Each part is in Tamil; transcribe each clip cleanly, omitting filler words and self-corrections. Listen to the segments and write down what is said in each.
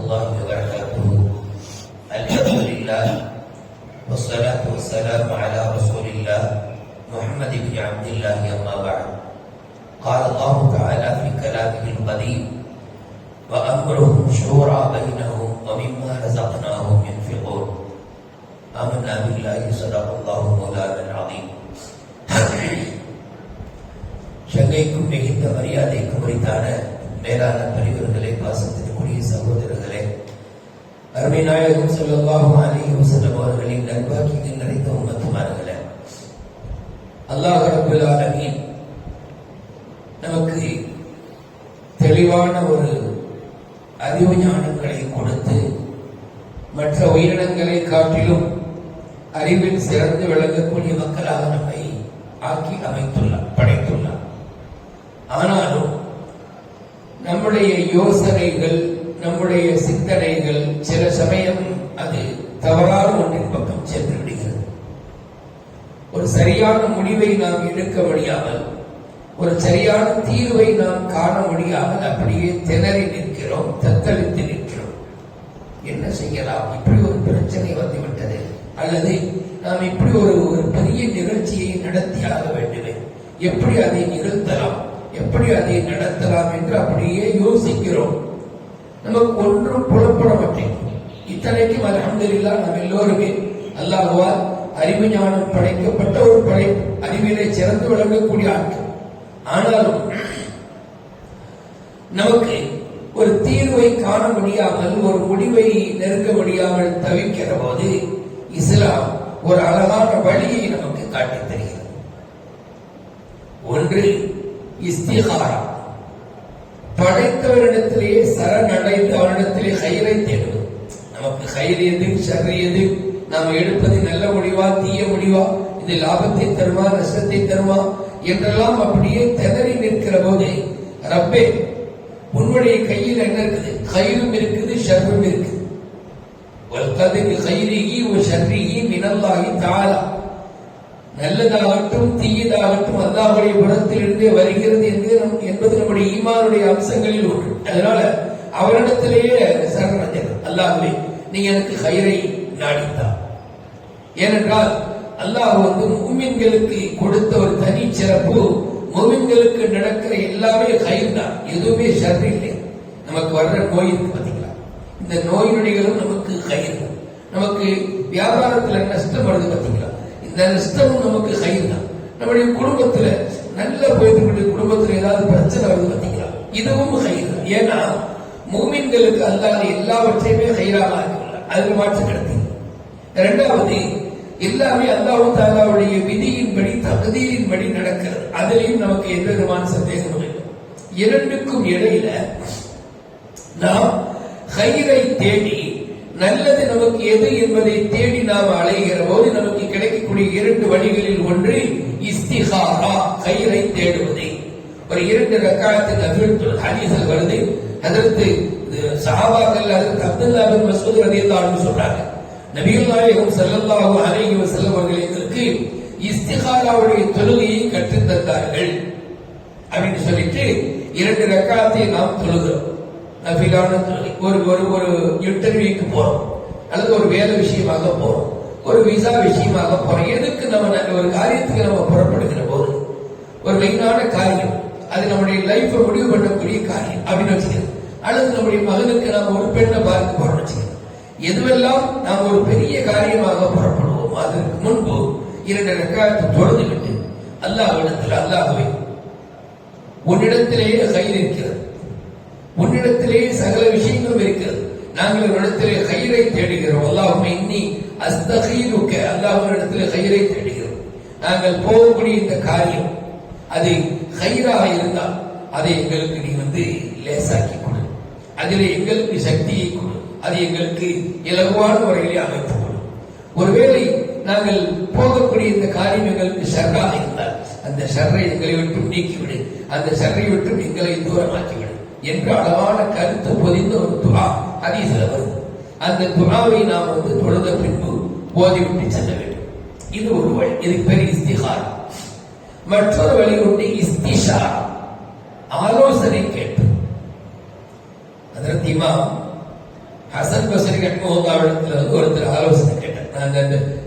الله وبركاته. الحمد لله والصلاة والسلام على رسول الله محمد بن عبد الله. أما بعد، قال الله تعالى في كلامه القديم: وأمرهم شورى بينهم ومما رزقناهم ينفقون. آمنا بالله صدق الله مولانا العظيم. சங்கைக்கும் மிகுந்த மரியாதைக்கும் உரித்தான மேலான பெரியவர்களே, பாசத்திற்குரிய சகோதரர்களே, அருமை நாயகம் ஸல்லல்லாஹு அலைஹி வஸல்லம் அவர்களின் நல்வாக்கியங்கள் நிறைந்த உம்மத்துமார்களே, அல்லாஹ் ரப்பல் ஆலமீன் நமக்கு தெளிவான ஒரு அறிவு ஞானங்களை கொடுத்து மற்ற உயிரினங்களை காட்டிலும் அறிவில் சிறந்து விளங்கக்கூடிய மக்களாக நம்மை ஆக்கி அமைத்துள்ளார், படைத்துள்ளார். ஆனாலும் நம்முடைய யோசனைகள், நம்முடைய சிந்தனைகள் சில சமயம் அது தவறான ஒன்றின் பக்கம் சென்று விடுகிறது. ஒரு சரியான முடிவை நாம் எடுக்க முடியாமல், ஒரு சரியான தீர்வை நாம் காண முடியாமல் அப்படியே திணறி நிற்கிறோம், தத்தளித்து நிற்கிறோம். என்ன செய்யலாம்? இப்படி ஒரு பிரச்சனை வந்துவிட்டது, அல்லது நாம் இப்படி ஒரு பெரிய நிகழ்ச்சியை நடத்தியாக வேண்டுமே, எப்படி அதை நிகழ்த்தலாம், எப்படி அதை நடத்தலாம் என்று அப்படியே யோசிக்கிறோம். நமக்கு ஒன்றும் புலப்பட மாட்டேங்குது. இத்தனைக்கும் அல்ஹம்துலில்லாஹ் நாம் எல்லோருமே அல்லாஹ்வால் அறிவு ஞானம் படைக்கப்பட்ட ஒரு படைப்பு, அறிவிலே சிறந்து விளங்கக்கூடிய ஆட்கள். ஆனாலும் நமக்கு ஒரு தீர்வை காண முடியாமல், ஒரு முடிவை நெருங்க முடியாமல் தவிக்கிற போது இஸ்லாம் ஒரு அழகான வழியை நமக்கு காட்டித் தருகிறது. ஒன்று இஸ்திகாரா, படைத்தவரிடத்திலேயே சரணடைந்து அவரிடத்திலே கயிறை தேடுவது. நமக்கு கயிறு எது, ஷர் எது, நாம் எடுப்பது நல்ல முடிவா தீய முடிவா, இது லாபத்தை தருமா நஷ்டத்தை தருமா என்றெல்லாம் அப்படியே திணறி நிற்கிற போது, ரப்பே உன்னுடைய கையில் என்ன இருக்குது? கயிறும் இருக்குது, ஷர்ரும் இருக்குது. நல்லதாகட்டும் தீயதாகட்டும் அல்லாஹ்வுடைய புறத்திலிருந்தே வருகிறது என்பது நம்முடைய ஈமானுடைய அம்சங்களில் ஒன்று. அதனால அவரிடத்திலேயே சரணடைகிறது. அல்லாஹ்வே, நீங்க எனக்கு கயிறை நாடித்தா. ஏனென்றால் அல்லாஹ் முஃமின்களுக்கு கொடுத்த ஒரு தனி சிறப்பு, முஃமின்களுக்கு நடக்கிற எல்லாமே கயிறு தான், எதுவுமே ஷர் இல்லை. நமக்கு வர்ற நோய் இருக்கு பாத்தீங்களா, இந்த நோய் நொடிகளும் நமக்கு கயிறு. நமக்கு வியாபாரத்துல நஷ்டம் வருது பாத்தீங்களா, இந்த நஷ்டமும் நமக்கு கயிறு தான். நம்முடைய குடும்பத்துல நல்ல போயிட்டு குடும்பத்துல ஏதாவது பிரச்சனை வருது பாத்தீங்களா, இதுவும் கயிறு தான். ஏன்னா முஃமின்களுக்கு அல்லாஹ் எல்லாவற்றையுமே கயிறாக ஆக்கியுள்ளார், அதில் மாற்று கிடைத்தது. இரண்டாவது, எல்லாமே அல்லாஹ் தஆலாவுடைய விதியின்படி தக்தீரின்படி நடக்கிறது. அதிலையும் நமக்கு எந்த விதமான சந்தேகமும் இல்லை. இரண்டுக்கும் இடையில நாம் கயிறை தேடி நல்லது நமக்கு எது என்பதை தேடி நாம் அலைகிற போது நமக்கு கிடைக்கக்கூடிய இரண்டு வழிகளில் ஒன்று இஸ்திகாரா, கயிறை தேடுவது. ஒரு 2 ரக்காத்து நஃபில் தொழுகை ஹதீஸில் வருது. ஹஜ்ரத் சஹாபாக்கள் ஹஜ்ரத் அப்துல்லாஹ் பின் மஸ்ஊத் ரலியல்லாஹு அன்ஹு சொல்றாங்க, நபிகள் நாயகம் ஸல்லல்லாஹு அலைஹி வஸல்லம் அவர்கள் எங்களுக்கு இஸ்திகாராவுடைய தொழுகையை கற்றுத் தந்தார்கள் அப்படின்னு சொல்லிட்டு 2 ரக்காத்தை நாம் தொழுகிறோம். நஃபிலான தொழுகை. ஒரு இன்டர்வியூக்கு போறோம், அல்லது ஒரு வேலை விஷயமாக போறோம், ஒரு விசா விஷயமாக போறோம். எதுக்கு நம்ம ஒரு காரியத்துக்கு நம்ம புறப்படுகிற போது, ஒரு மெயினான காரியம், அது நம்முடைய லைஃப் முடிவு பண்ணக்கூடிய காரியம் அப்படின்னு வச்சுக்கிறது. அல்லது நம்முடைய மகனுக்கு நாம் ஒரு பெண்ணை பார்க்க போறோம்னு வச்சுக்கிறது. எதுவெல்லாம் நாம் ஒரு பெரிய காரியமாக புறப்படுவோம், அதற்கு முன்பு 2 ரக்காத்து தொழுதுவிட்டு அல்லாஹ்விடத்தில், அல்லாஹ்வே உன்னிடத்திலேயே கயிறு இருக்கிறது, உன்னிடத்திலேயே சகல விஷயங்களும் இருக்கிறது, நாங்கள் உன்னிடத்திலே கயிறை தேடுகிறோம். அல்லாஹும்ம இன்னி அஸ்தகீருக்க, அல்லாஹ்விடத்திலே கயிறை தேடுகிறோம். நாங்கள் போகக்கூடிய இந்த காரியம் அது கயிறாக இருந்தால் அதை எங்களுக்கு நீ லேசாக்கி கொடு, அதிலே எங்களுக்கு சக்தியை கொடு, அது எங்களுக்கு இலகுவான முறையிலே அமைத்துக் கொடு. ஒருவேளை நாங்கள் போகக்கூடிய இந்த காரியம் எங்களுக்கு ஷர்ராக இருந்தால் அந்த ஷர்ரை எங்களை விட்டு நீக்கிவிடு, அந்த ஷர்ரை விட்டு எங்களை தூரமாக்கிவிடு என்று அழகான கருத்து பொதிந்த ஒரு துஆ ஹதீஸ்ல வருது. அந்த துஆவை நாம் தொழுத பின்பு ஓதிவிட்டு செல்ல வேண்டும். இது ஒரு வழி, இதுக்கு பேர் இஸ்திகாரா. மற்றொரு வழி உண்டு இஸ்திஷாரா, ஆலோசனை கேட்டு. ஹஜ்ரத் இமாம் ஹசன் பஸ்ரி ரஹ்மத்துல்லாஹி வந்து ஒருத்தர் ஆலோசனை கேட்டார்.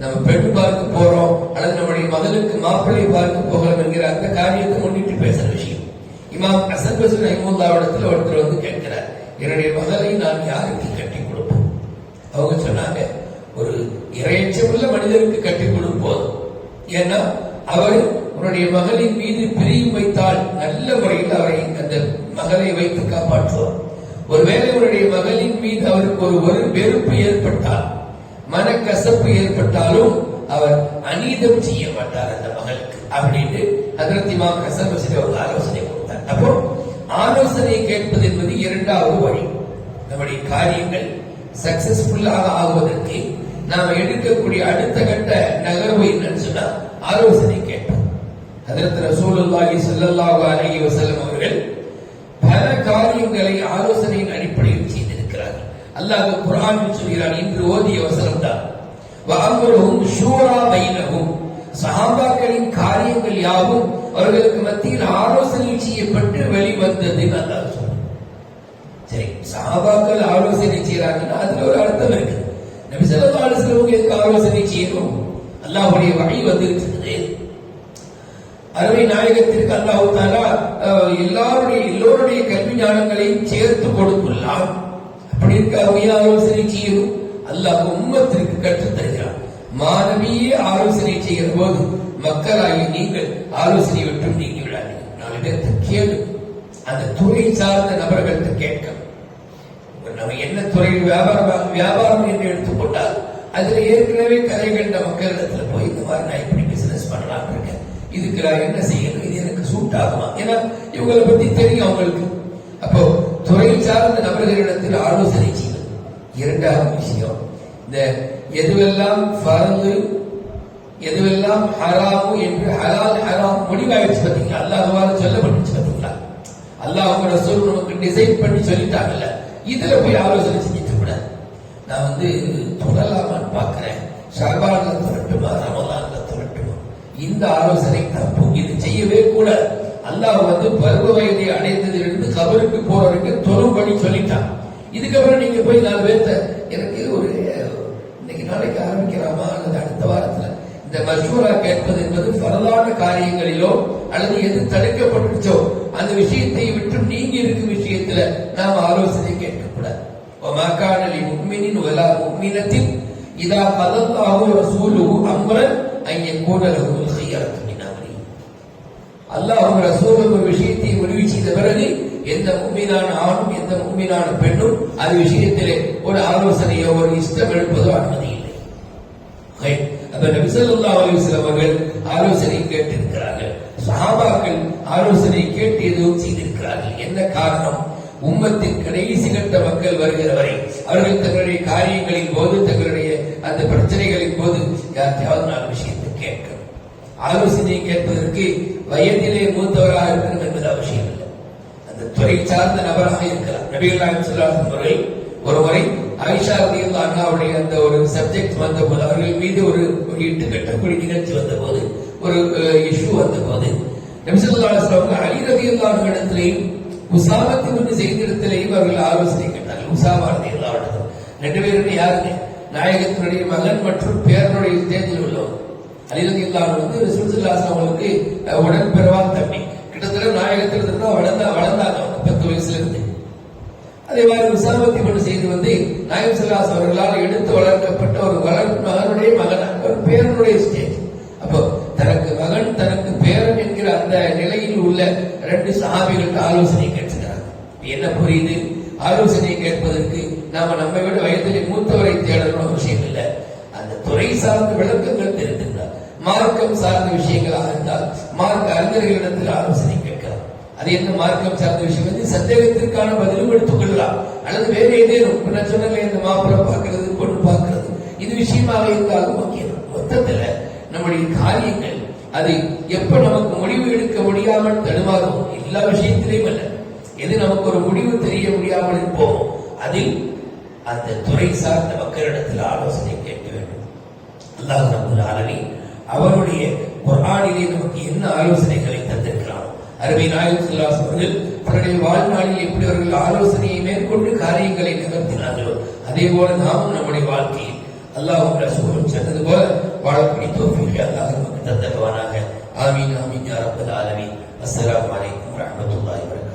நம்ம பெண் பார்க்க போறோம் அல்லது நம்முடைய மகனுக்கு மாப்பிள்ளை பார்க்க போகலாம் என்கிற அந்த காரியத்தை முன்னிட்டு பேசுற விஷயம். இமாம் ஹசன் பஸ்ரி ரஹ்மத்துல்லாஹி ஒருத்தர் வந்து கேட்கிறார், என்னுடைய மகளை நான் யாருக்கு கட்டி கொடுப்போம்? அவங்க சொன்னாங்க, ஒரு இறையச்சமுள்ள மனிதருக்கு கட்டி கொடுப்போம். ஏன்னா அவர் உன்னுடைய மகளின் மீது பிரியம் வைத்தால் நல்ல முறையில் அவரை அந்த மகளை வைத்து காப்பாற்றுவார். ஒருவேளை உன்னுடைய மகளின் மீது அவருக்கு ஒரு வெறுப்பு ஏற்பட்டால், மனக்கசப்பு ஏற்பட்டாலும் அவர் அநீதம் செய்ய மாட்டார் அந்த மகளுக்கு அப்படின்னு ஹஜ்ரத் இமாம் ஹசன் பஸ்ரி ஒரு ஆலோசனை கொடுத்தார். அப்போ ஆலோசனை கேட்பது என்பது இரண்டாவது வழி. நம்முடைய காரியங்கள் சக்சஸ்ஃபுல்லாக ஆகுவதற்கு நாம் எடுக்கக்கூடிய அடுத்த கட்ட நகர்வு என்னன்னு சொன்னா ஆலோசனை கேட்போம். ஹஜ்ரத் ரசூலுல்லாஹி ஸல்லல்லாஹு அலைஹி வஸல்லம் அவர்கள் பல காரியங்களை ஆலோசனையின் அடிப்படையில் செய்திருக்கிறார்கள். அல்லாஹ் குர்ஆனில் சொல்கிறான், இன்று ஓதிய வசனம் தான், வஅம்ருஹும் ஷூரா பைனஹும், சஹாபாக்களின் காரியங்கள் யாவும் அவர்களுக்கு மத்தியில் ஆலோசனை செய்யப்பட்டு வெளிவந்தது. அல்லாஹ் சொல்றான். சரி, சஹாபாக்கள் ஆலோசனை செய்யறாங்கன்னா அதுல ஒரு அர்த்தம் இருக்கு. நபி ஸல்லல்லாஹு அலைஹி வஸல்லம் ஆலோசனை செய்யணும், அல்லாஹ்வுடைய வஹி வந்திருக்கிறது. அருமை நாயகத்திற்கு அல்லாஹ் தஆலா எல்லோருடைய கல்வி ஞானங்களையும் சேர்த்து கொடுத்துள்ளார். அப்படி இருக்க அவங்க ஆலோசனை செய்யணும், அல்லாஹ் உம்மத்திற்கு கற்றுத் தருகிறார். மாணவியே ஆலோசனை செய்கிற போது மக்களாகி நீங்கள் ஆலோசனை விட்டு நீங்கி விடாதீங்க. 4 பேர்த்த கேளு, அந்த துறை சார்ந்த நபர்கள்ட்ட கேட்கணும். நம்ம என்ன துறையில் வியாபாரம் என்று எடுத்துக்கொண்டால் அதுல ஏற்கனவே கதை கண்ட மக்களிடத்துல போய் இந்த மாதிரி நான் இப்படி பிசினஸ் பண்ணலாம் இருக்கேன், இதுக்கு நான் என்ன செய்யணும், இது எனக்கு சூட் ஆகுமா, ஏன்னா இவங்களை பத்தி தெரியும் அவங்களுக்கு. அப்போ துறை சார்ந்த நபர்களிடத்தில் ஆலோசனை செய்வது. இரண்டாவது விஷயம், இந்த எதுவெல்லாம் ஃபர்து எதுவெல்லாம் ஹராமு என்று ஹலால் ஹராம் முடிவாயிடுச்சு பார்த்தீங்களா, அல்லாஹ்வால சொல்லப்பட்டுச்சு பார்த்தீங்களா, அல்லாஹ் அவங்க ரசூல் நமக்கு டிசைன் பண்ணி சொல்லிட்டாங்கல்ல, இதுல போய் ஆலோசனை செஞ்சுட்டு கூடாது. நான் வந்து தொடலாமான்னு பாக்குறேன், ஷாபான்ல தொடட்டுமா ரமலான்ல தொடட்டுமா, இந்த ஆலோசனை தப்பு, இது செய்யவே கூட. அல்லாஹ் வந்து பருவ வயதை அடைந்ததிலிருந்து கபருக்கு போறவருக்கு தொழும்படி சொல்லிட்டான். இதுக்கப்புறம் நீங்க போய் 4 பேர்த்த எனக்கு ஒரு இன்னைக்கு நாளைக்கு ஆரம்பிக்கலாமா அல்லது அடுத்த வாரத்துல, இந்த மஷ்வரா கேட்பது என்பது பரவான காரியங்களிலோ அல்லது எது தடுக்கப்பட்டுச்சோ அந்த விஷயத்தை விட்டு நீங்கி இருக்கும் விஷயத்துல நாம் ஆலோசனை கேட்கக்கூடாது. வமாகானலி முஃமினின் வலா முஃமினத்தின் இதா கதல்லாஹு ரசூலுஹு அம்ரன் அன் யகூன லஹுல் ഖിയറத்து மின் அம்ரி. அல்லாஹ்வும் ரசூலும் ஒரு விஷயத்தை முடிவு செய்த பிறகு எந்த முஃமினான ஆணும் எந்த முஃமினான பெண்ணும் அது விஷயத்திலே ஒரு ஆலோசனையோ ஒரு இஷ்டம் எடுப்பதோ அனுமதி இல்லை. அப்ப நபி ஸல்லல்லாஹு அலைஹி வஸல்லம் அவர்கள் ஆலோசனை கேட்டிருக்கிறார்கள், சஹாபாக்கள் ஆலோசனை கேட்டு எதுவும் செய்திருக்கிறார்கள். என்ன காரணம்? உம்மத்தின் கடைசி கட்ட மக்கள் வருகிற வரை அவர்கள் தங்களுடைய காரியங்களின் போது தங்களுடைய அந்த பிரச்சனைகளின் போது யாருக்காவது 4 விஷயத்தை கேட்கணும். ஆலோசனை கேட்பதற்கு வயதிலே மூத்தவராக இருக்கணும் என்பது அவசியம் இல்லை, அந்த துறை சார்ந்த நபராக இருக்கலாம். நபிகள் நாயகம் ஸல்லல்லாஹு அலைஹி வஸல்லம் ஒரு முறை ஆயிஷா ரலியல்லாஹு அன்ஹாவுடைய அந்த ஒரு சப்ஜெக்ட் வந்தபோது, அவர்கள் மீது ஒரு இட்டு கட்டக்கூடிய நிகழ்ச்சி வந்தபோது, ஒரு இஷ்யூ வந்தபோது நபி ஸல்லல்லாஹு அலைஹி வஸல்லம் அலி ரலியல்லாஹு அன்ஹு இடத்திலேயும் உஸாமா இப்னு ஸைத் இடத்திலேயும் அவர்கள் ஆலோசனை கேட்டார்கள். உஸாமா ரலியல்லாஹு அன்ஹு 2 பேருமே யாருங்க? நாயகத்தினுடைய மகன் மற்றும் பேரனுடைய ஸ்டேஜில் உள்ளவர். அலி ரலியல்லாஹு அன்ஹு வந்து ரசூல் ஸல்லல்லாஹு அலைஹி அவங்களுக்கு உடன்பிறவான் தம்பி. கிட்டத்தட்ட நாயகத்தில் தான் வளர்ந்தாங்க 10 வயசுல இருந்து. அதே மாதிரி உஸாமா இப்னு ஸைத் வந்து நாயகம் ஸல்லல்லாஹு அலைஹி அவர்களால் எடுத்து வளர்க்கப்பட்ட ஒரு மகனுடைய மகன், ஒரு பேரனுடைய ஸ்டேஜ். அப்போ தனக்கு மகன் தனக்கு பேரன் என்கிற அந்த நிலையில் உள்ள 2 சஹாபிகளுக்கு ஆலோசனை கேட்கிறார். என்ன புரியுது? ஆலோசனை கேட்பதற்கு நாம நம்மை விட வயதிலே மூத்தவரை தேடணும் விஷயம் இல்லை, அந்த துறை சார்ந்த விளக்கங்கள் தெரிந்திருந்தார், மார்க்கம் சார்ந்த விஷயங்களாக இருந்தால் மார்க்க அறிஞர்களிடத்தில் ஆலோசனை கேட்கலாம். அது என்ன மார்க்கம் சார்ந்த விஷயம் வந்து சந்தேகத்திற்கான பதிலும் எடுத்துக்கொள்ளலாம், அல்லது வேற ஏதேனும் நான் சொன்ன இந்த மாப்பிள்ளை பார்க்கிறது பொண்ணு பார்க்கிறது இது விஷயமாக இருந்தாலும் முக்கியம். மொத்தத்துல நம்முடைய காரியங்கள் அது எப்ப நமக்கு முடிவு எடுக்க முடியாமல் தடுமாறும், எல்லா விஷயத்திலையும் அல்ல, எது நமக்கு ஒரு முடிவு தெரிய முடியாமல் இருப்போம் அதில் அந்த துறை சார்ந்த மக்களிடத்தில் ஆலோசனை கேட்க வேண்டும். அல்லாஹ் ரப்பல் ஆலமீன் அவருடைய குர்ஆனிலே நமக்கு என்ன ஆலோசனைகளை தந்திருக்கிறார். அருமை நாயகம் ஸல்லல்லாஹு அலைஹி வஸல்லம் தன்னுடைய வாழ்நாளில் எப்படி அவர்கள் ஆலோசனையை மேற்கொண்டு காரியங்களை நகர்த்தினார்களோ அதே போல நாமும் நம்முடைய வாழ்க்கையில் அல்லாஹ்வும் ரசூலும் சொன்னது போல வாழக்கூடிய தௌஃபீகை அல்லாஹ் நமக்கு தந்தருவானாக. ஆமீன் ஆமீன் யா ரப்பல் ஆலமீன். அஸ்ஸலாமு அலைக்கும் வரஹ்மத்துல்லாஹி வபரகாத்துஹு.